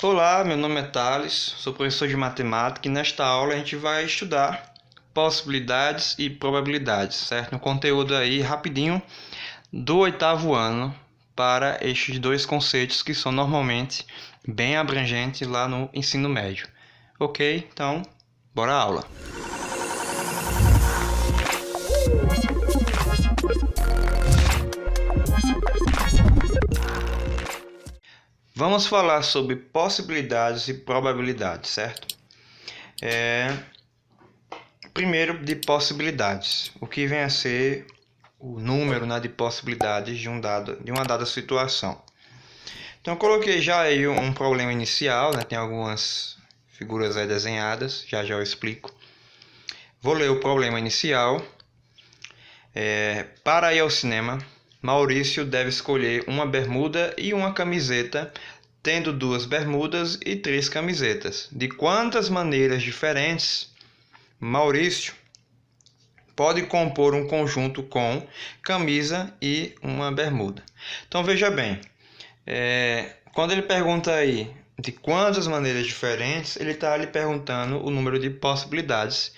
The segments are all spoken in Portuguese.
Olá, meu nome é Thales, sou professor de matemática e nesta aula a gente vai estudar possibilidades e probabilidades, certo? Um conteúdo aí rapidinho do 8º ano para estes dois conceitos que são normalmente bem abrangentes lá no ensino médio. Ok? Então, bora à aula. Vamos falar sobre possibilidades e probabilidades, certo? Primeiro, de possibilidades. O que vem a ser o número, né, de possibilidades de uma dada situação. Então, eu coloquei já aí um problema inicial, né? Tem algumas figuras aí desenhadas, já eu explico. Vou ler o problema inicial. Para ir ao cinema, Maurício deve escolher uma bermuda e uma camiseta, tendo 2 bermudas e 3 camisetas. De quantas maneiras diferentes Maurício pode compor um conjunto com camisa e uma bermuda? Então veja bem, quando ele pergunta aí de quantas maneiras diferentes, ele está lhe perguntando o número de possibilidades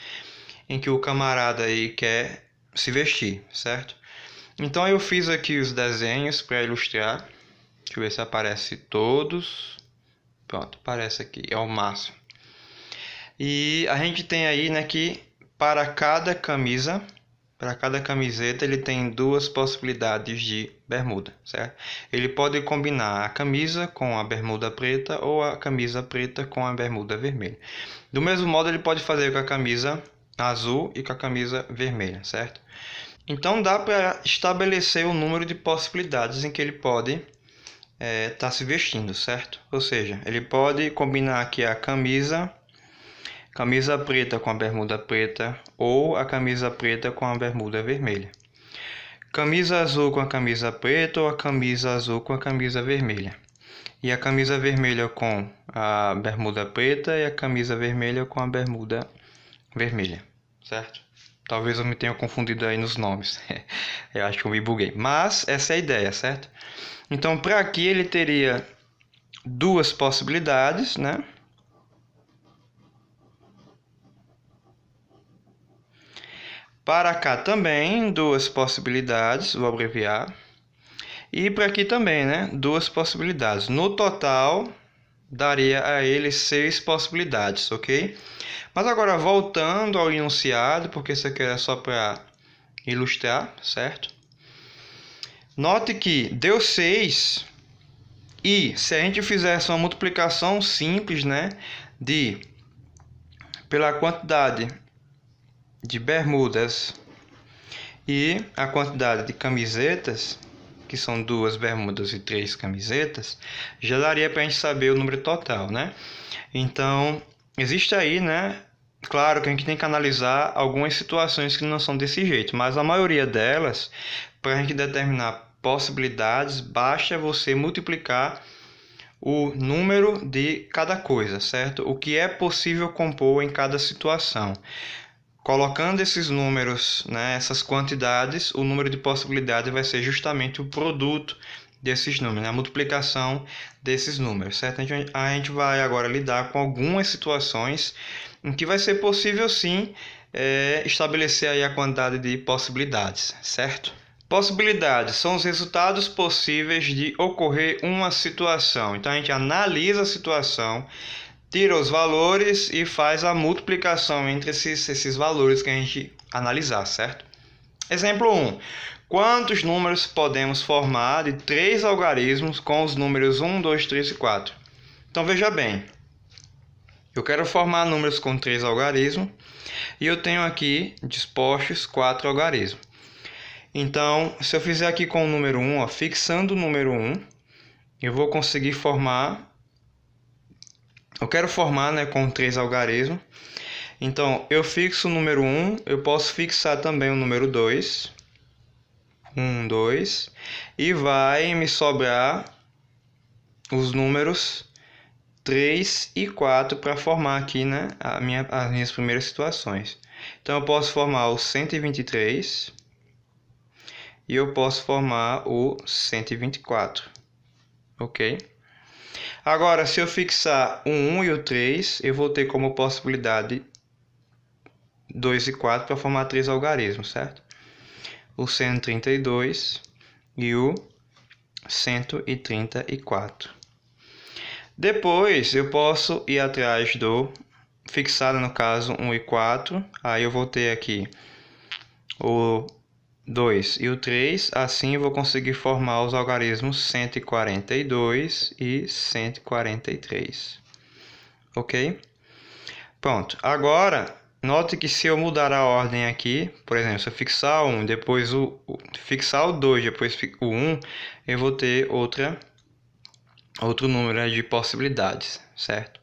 em que o camarada aí quer se vestir, certo? Então eu fiz aqui os desenhos para ilustrar. Deixa eu ver se aparece todos. Pronto, aparece aqui, é o máximo. E a gente tem aí, né, que para cada camisa, para cada camiseta, ele tem 2 possibilidades de bermuda, certo? Ele pode combinar a camisa com a bermuda preta ou a camisa preta com a bermuda vermelha. Do mesmo modo, ele pode fazer com a camisa azul e com a camisa vermelha, certo? Então dá para estabelecer o número de possibilidades em que ele pode estar se vestindo, certo? Ou seja, ele pode combinar aqui a camisa preta com a bermuda preta ou a camisa preta com a bermuda vermelha. Camisa azul com a camisa preta ou a camisa azul com a camisa vermelha. E a camisa vermelha com a bermuda preta e a camisa vermelha com a bermuda vermelha, certo? Talvez eu me tenha confundido aí nos nomes. Eu acho que eu me buguei. Mas essa é a ideia, certo? Então, para aqui ele teria 2 possibilidades, né? Para cá também 2 possibilidades, vou abreviar. E para aqui também, né? 2 possibilidades. No total, daria a ele 6 possibilidades, ok? Mas agora, voltando ao enunciado, porque isso aqui é só para ilustrar, certo? Note que deu 6 e se a gente fizesse uma multiplicação simples, né? Pela quantidade de bermudas e a quantidade de camisetas, que são 2 bermudas e 3 camisetas, já daria para a gente saber o número total, né? Então, existe aí, né? Claro que a gente tem que analisar algumas situações que não são desse jeito, mas a maioria delas, para a gente determinar possibilidades, basta você multiplicar o número de cada coisa, certo? O que é possível compor em cada situação. Colocando esses números, né, essas quantidades, o número de possibilidades vai ser justamente o produto desses números, né, a multiplicação desses números, certo? A gente vai agora lidar com algumas situações em que vai ser possível sim estabelecer aí a quantidade de possibilidades, certo? Possibilidades são os resultados possíveis de ocorrer uma situação. Então a gente analisa a situação, tira os valores e faz a multiplicação entre esses valores que a gente analisar, certo? Exemplo 1. Quantos números podemos formar de 3 algarismos com os números 1, 2, 3 e 4? Então veja bem, eu quero formar números com 3 algarismos e eu tenho aqui dispostos 4 algarismos. Então, se eu fizer aqui com o número 1, fixando o número 1, eu vou conseguir formar. Eu quero formar, né, com 3 algarismos. Então, eu fixo o número 1, eu posso fixar também o número 2. 1, 2. E vai me sobrar os números 3 e 4 para formar aqui, né, as minhas primeiras situações. Então, eu posso formar o 123 e eu posso formar o 124, ok? Agora, se eu fixar o 1 e o 3, eu vou ter como possibilidade 2 e 4 para formar 3 algarismos, certo? O 132 e o 134. Depois, eu posso ir atrás do fixado, no caso, 1 e 4. Aí eu vou ter aqui o 2 e o 3, assim eu vou conseguir formar os algarismos 142 e 143. Ok? Pronto. Agora, note que se eu mudar a ordem aqui, por exemplo, se eu fixar o 1, depois fixar o 2, depois o 1, eu vou ter outro número de possibilidades, certo?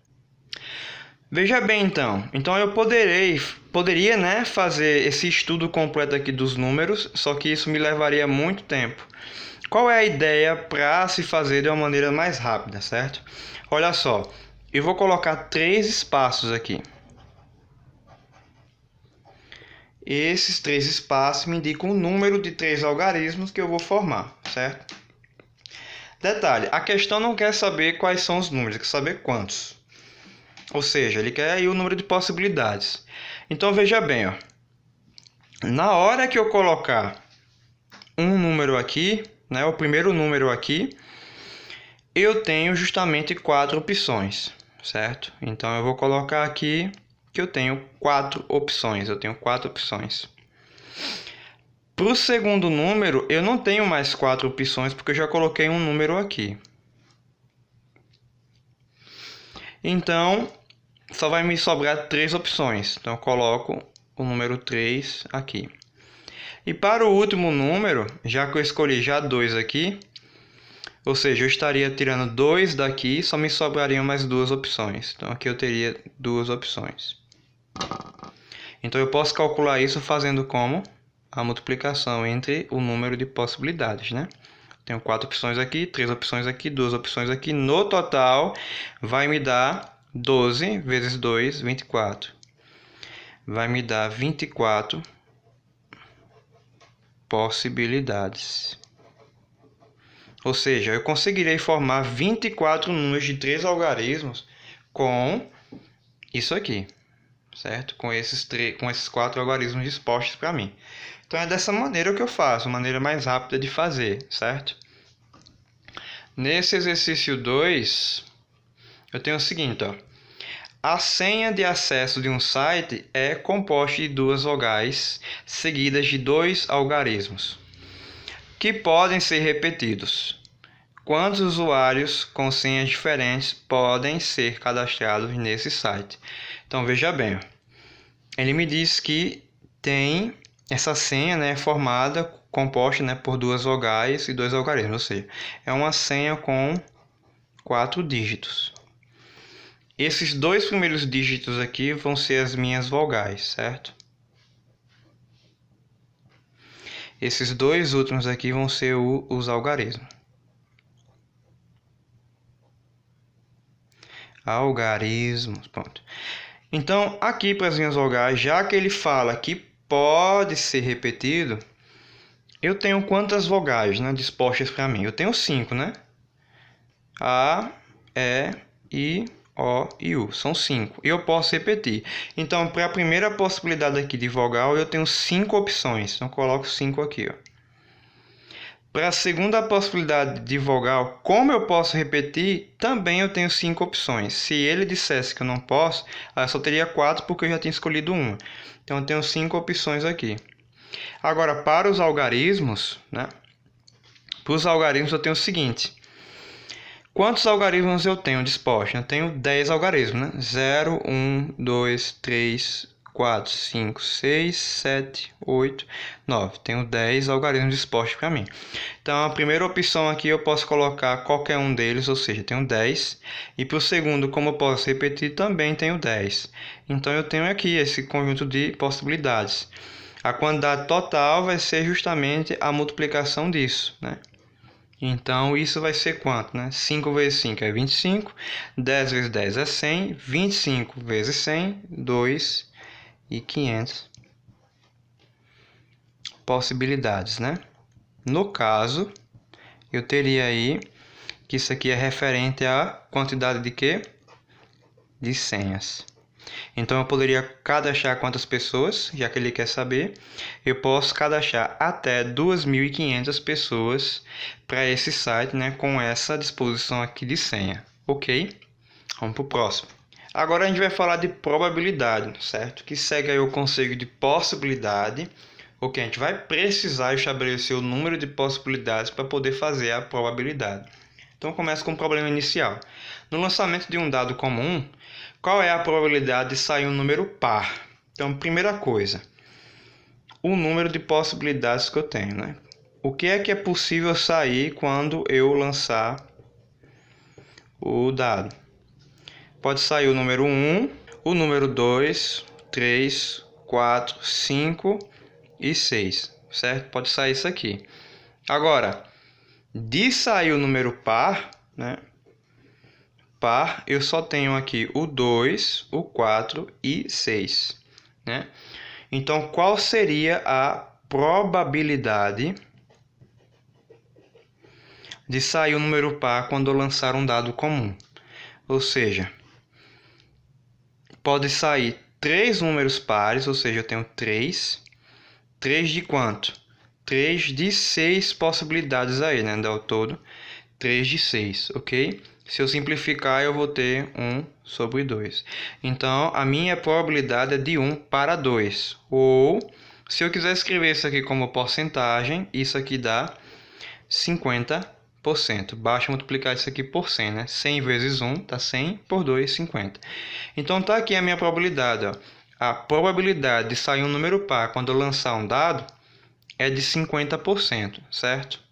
Veja bem, então eu poderia, né, fazer esse estudo completo aqui dos números, só que isso me levaria muito tempo. Qual é a ideia para se fazer de uma maneira mais rápida, certo? Olha só, eu vou colocar 3 espaços aqui. Esses 3 espaços me indicam o número de 3 algarismos que eu vou formar, certo? Detalhe, a questão não quer saber quais são os números, quer saber quantos. Ou seja, ele quer aí o número de possibilidades. Então veja bem, ó. Na hora que eu colocar um número aqui, né, o primeiro número aqui, eu tenho justamente 4 opções, certo? Então eu vou colocar aqui que eu tenho 4 opções. Eu tenho 4 opções. Para o segundo número, eu não tenho mais 4 opções porque eu já coloquei um número aqui. Então, só vai me sobrar 3 opções. Então, eu coloco o número 3 aqui. E para o último número, já que eu escolhi já 2 aqui, ou seja, eu estaria tirando 2 daqui, só me sobrariam mais 2 opções. Então, aqui eu teria 2 opções. Então, eu posso calcular isso fazendo como? A multiplicação entre o número de possibilidades, né? Tenho 4 opções aqui, 3 opções aqui, 2 opções aqui. No total, vai me dar 12 vezes 2, 24. Vai me dar 24 possibilidades. Ou seja, eu conseguirei formar 24 números de 3 algarismos com isso aqui, certo? Com esses 4 algarismos dispostos para mim. Então é dessa maneira que eu faço, a maneira mais rápida de fazer, certo? Nesse exercício 2, eu tenho o seguinte, ó. A senha de acesso de um site é composta de 2 vogais seguidas de 2 algarismos, que podem ser repetidos. Quantos usuários com senhas diferentes podem ser cadastrados nesse site? Então veja bem, ó. Ele me diz que tem essa senha, né, composta, né, por 2 vogais e 2 algarismos, ou seja, é uma senha com 4 dígitos. Esses 2 primeiros dígitos aqui vão ser as minhas vogais, certo? Esses 2 últimos aqui vão ser os algarismos. Algarismos, pronto. Então, aqui para as minhas vogais, já que ele fala que pode ser repetido, eu tenho quantas vogais, né, dispostas para mim? Eu tenho 5, né? A, E, I, O e U. São 5. E eu posso repetir. Então, para a primeira possibilidade aqui de vogal, eu tenho 5 opções. Então, eu coloco 5 aqui, ó. Para a segunda possibilidade de vogal, como eu posso repetir, também eu tenho 5 opções. Se ele dissesse que eu não posso, eu só teria 4 porque eu já tinha escolhido uma. Então eu tenho 5 opções aqui. Agora, para os algarismos, né? Para os algarismos eu tenho o seguinte. Quantos algarismos eu tenho dispostos? Eu tenho 10 algarismos, né? 0, 1, 2, 3, 4, 5, 6, 7, 8, 9. Tenho 10 algarismos dispostos para mim. Então, a primeira opção aqui eu posso colocar qualquer um deles, ou seja, tenho 10. E para o segundo, como eu posso repetir, também tenho 10. Então, eu tenho aqui esse conjunto de possibilidades. A quantidade total vai ser justamente a multiplicação disso, né? Então, isso vai ser quanto, né? 5 vezes 5 é 25, 10 vezes 10 é 100, 25 vezes 100, 2 e 500 possibilidades, né? No caso, eu teria aí que isso aqui é referente à quantidade de quê? De senhas. Então eu poderia cadastrar quantas pessoas, já que ele quer saber. Eu posso cadastrar até 2.500 pessoas para esse site, né, com essa disposição aqui de senha. Ok? Vamos para o próximo. Agora a gente vai falar de probabilidade, certo? Que segue aí o conceito de possibilidade. Ok, a gente vai precisar estabelecer o número de possibilidades para poder fazer a probabilidade. Então começa com o problema inicial. No lançamento de um dado comum, qual é a probabilidade de sair um número par? Então, primeira coisa, o número de possibilidades que eu tenho, né? O que é possível sair quando eu lançar o dado? Pode sair o número 1, o número 2, 3, 4, 5 e 6, certo? Pode sair isso aqui. Agora, de sair o número par, né? Par, eu só tenho aqui o 2, o 4 e 6, né? Então, qual seria a probabilidade de sair o número par quando eu lançar um dado comum? Ou seja, pode sair 3 números pares, ou seja, eu tenho 3. 3 de quanto? 3 de 6 possibilidades aí, né? Ao todo, 3 de 6, ok? Se eu simplificar, eu vou ter 1 sobre 2. Então, a minha probabilidade é de 1 para 2. Ou, se eu quiser escrever isso aqui como porcentagem, isso aqui dá 50%. Basta multiplicar isso aqui por 100, né? 100 vezes 1 dá 100, por 2, 50. Então, tá aqui a minha probabilidade, ó. A probabilidade de sair um número par quando eu lançar um dado é de 50%, certo?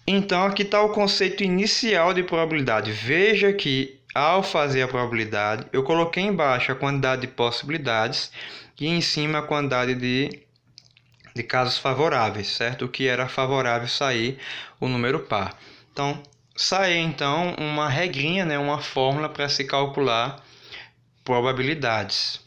Então, aqui está o conceito inicial de probabilidade. Veja que, ao fazer a probabilidade, eu coloquei embaixo a quantidade de possibilidades e em cima a quantidade de casos favoráveis, certo? O que era favorável sair o número par. Então, saiu então uma regrinha, né? Uma fórmula para se calcular probabilidades.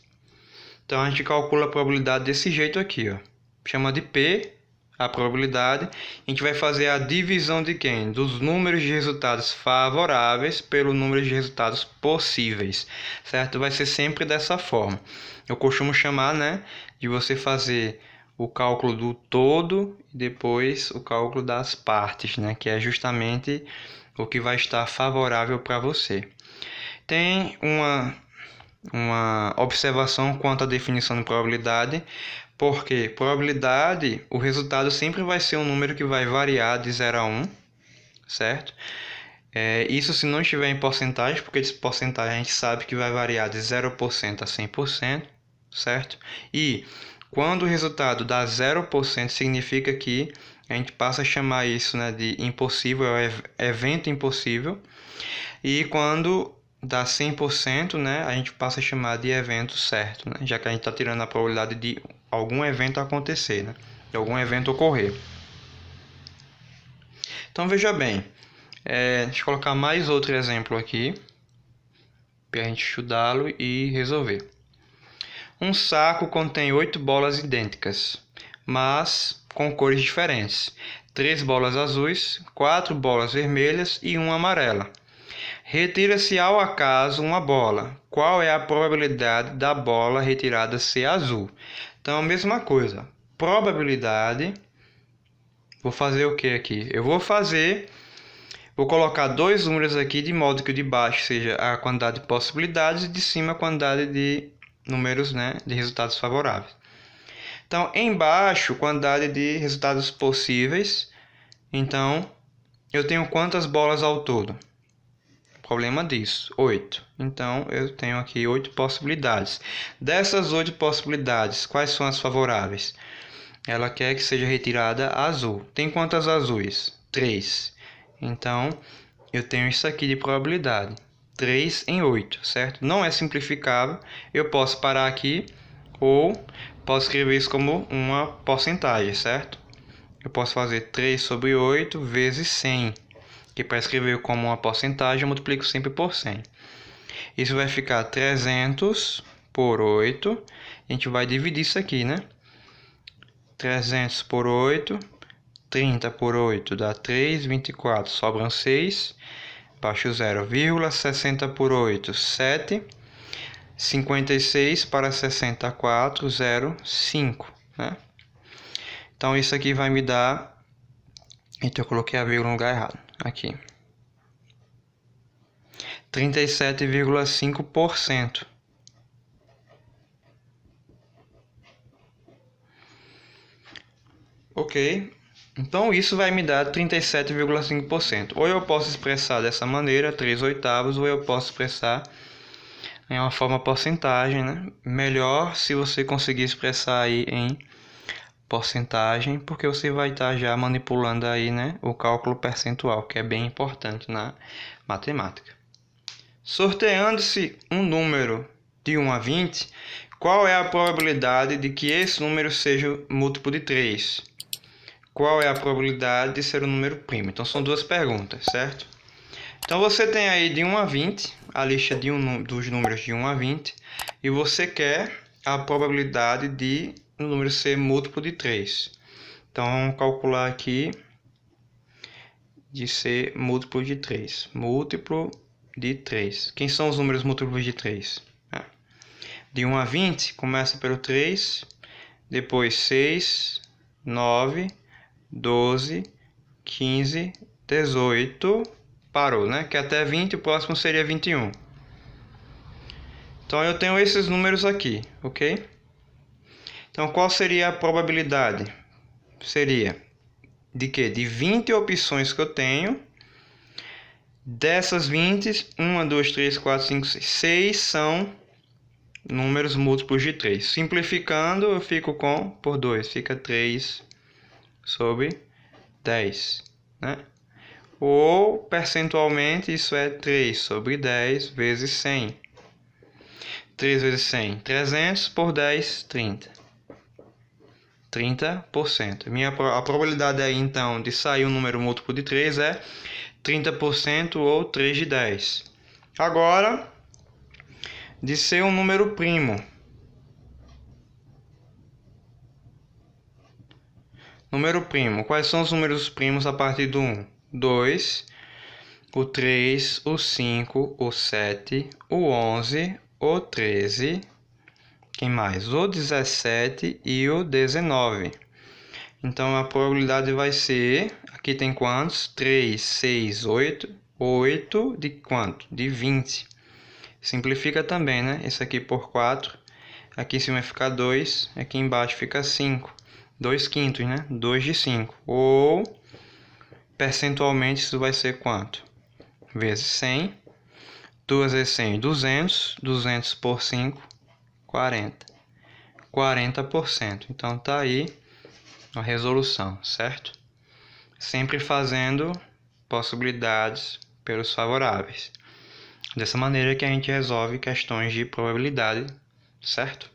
Então, a gente calcula a probabilidade desse jeito aqui, ó. Chama de P, a probabilidade. A gente vai fazer a divisão de quem? Dos números de resultados favoráveis pelo número de resultados possíveis, certo? Vai ser sempre dessa forma. Eu costumo chamar, né, de você fazer o cálculo do todo e depois o cálculo das partes, né, que é justamente o que vai estar favorável para você. Tem uma observação quanto à definição de probabilidade, porque probabilidade, o resultado sempre vai ser um número que vai variar de 0 a 1, certo? Isso se não estiver em porcentagem, porque de porcentagem a gente sabe que vai variar de 0% a 100%, certo? E quando o resultado dá 0%, significa que a gente passa a chamar isso, né, de impossível, é evento impossível. E quando dá 100%, né, a gente passa a chamar de evento certo, né, já que a gente está tirando a probabilidade de algum evento acontecer, né, de algum evento ocorrer. Então veja bem, deixa eu colocar mais outro exemplo aqui para a gente estudá-lo e resolver. Um saco contém 8 bolas idênticas, mas com cores diferentes. 3 bolas azuis, 4 bolas vermelhas e 1 amarela. Retira-se ao acaso uma bola. Qual é a probabilidade da bola retirada ser azul? Então, a mesma coisa. Probabilidade. Vou fazer o que aqui? Vou colocar dois números aqui de modo que o de baixo seja a quantidade de possibilidades e de cima a quantidade de números, né, de resultados favoráveis. Então, embaixo, quantidade de resultados possíveis. Então, eu tenho quantas bolas ao todo? Problema disso, 8. Então, eu tenho aqui 8 possibilidades. Dessas 8 possibilidades, quais são as favoráveis? Ela quer que seja retirada azul. Tem quantas azuis? 3. Então, eu tenho isso aqui de probabilidade. 3 em 8, certo? Não é simplificável. Eu posso parar aqui ou posso escrever isso como uma porcentagem, certo? Eu posso fazer 3 sobre 8 vezes 100. Que para escrever como uma porcentagem, eu multiplico sempre por 100. Isso vai ficar 300 por 8. A gente vai dividir isso aqui, né? 300 por 8 30 por 8 dá 3, 24, sobram 6, baixo 0, 60 por 8, 7, 56 para 64, 0, 5, né? Então isso aqui vai me dar, então eu coloquei a vírgula no lugar errado, aqui, 37,5%. Ok, então isso vai me dar 37,5%. Ou eu posso expressar dessa maneira, 3/8, ou eu posso expressar em uma forma porcentagem, né? Melhor se você conseguir expressar aí em porcentagem, porque você vai estar já manipulando aí, né, o cálculo percentual, que é bem importante na matemática. Sorteando-se um número de 1 a 20, qual é a probabilidade de que esse número seja múltiplo de 3? Qual é a probabilidade de ser um número primo? Então são duas perguntas, certo? Então você tem aí de 1 a 20, a lista de dos números de 1 a 20, e você quer a probabilidade de o número ser múltiplo de 3. Então vamos calcular aqui de ser múltiplo de 3. Múltiplo de 3. Quem são os números múltiplos de 3? De 1 a 20, começa pelo 3, depois 6, 9, 12, 15, 18, parou, né? Que até 20, o próximo seria 21. Então eu tenho esses números aqui, ok? Então qual seria a probabilidade? Seria de quê? De 20 opções que eu tenho. Dessas 20, 1, 2, 3, 4, 5, 6. 6 são números múltiplos de 3. Simplificando, eu fico com por 2. Fica 3 sobre 10, né? Ou, percentualmente, isso é 3 sobre 10 vezes 100. 3 vezes 100, 300 por 10, 30. 30%. A probabilidade aí, então, de sair um número múltiplo de 3 é 30% ou 3 de 10. Agora, de ser um número primo. Número primo. Quais são os números primos a partir do 1? 2, o 3, o 5, o 7, o 11, o 13, quem mais? O 17 e o 19. Então a probabilidade vai ser, aqui tem quantos? 3, 6, 8, 8 de quanto? De 20. Simplifica também, né? Isso aqui por 4, aqui em cima fica 2, aqui embaixo fica 5. 2 quintos, né? 2 de 5. Ou, percentualmente, isso vai ser quanto? Vezes 100. 2 vezes 100, 200. 200 por 5, 40. 40%. Então, tá aí a resolução, certo? Sempre fazendo possibilidades pelos favoráveis. Dessa maneira que a gente resolve questões de probabilidade, certo?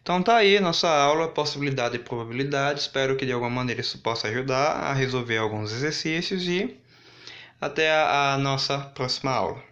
Então tá aí nossa aula, possibilidade e probabilidade. Espero que de alguma maneira isso possa ajudar a resolver alguns exercícios e até a nossa próxima aula.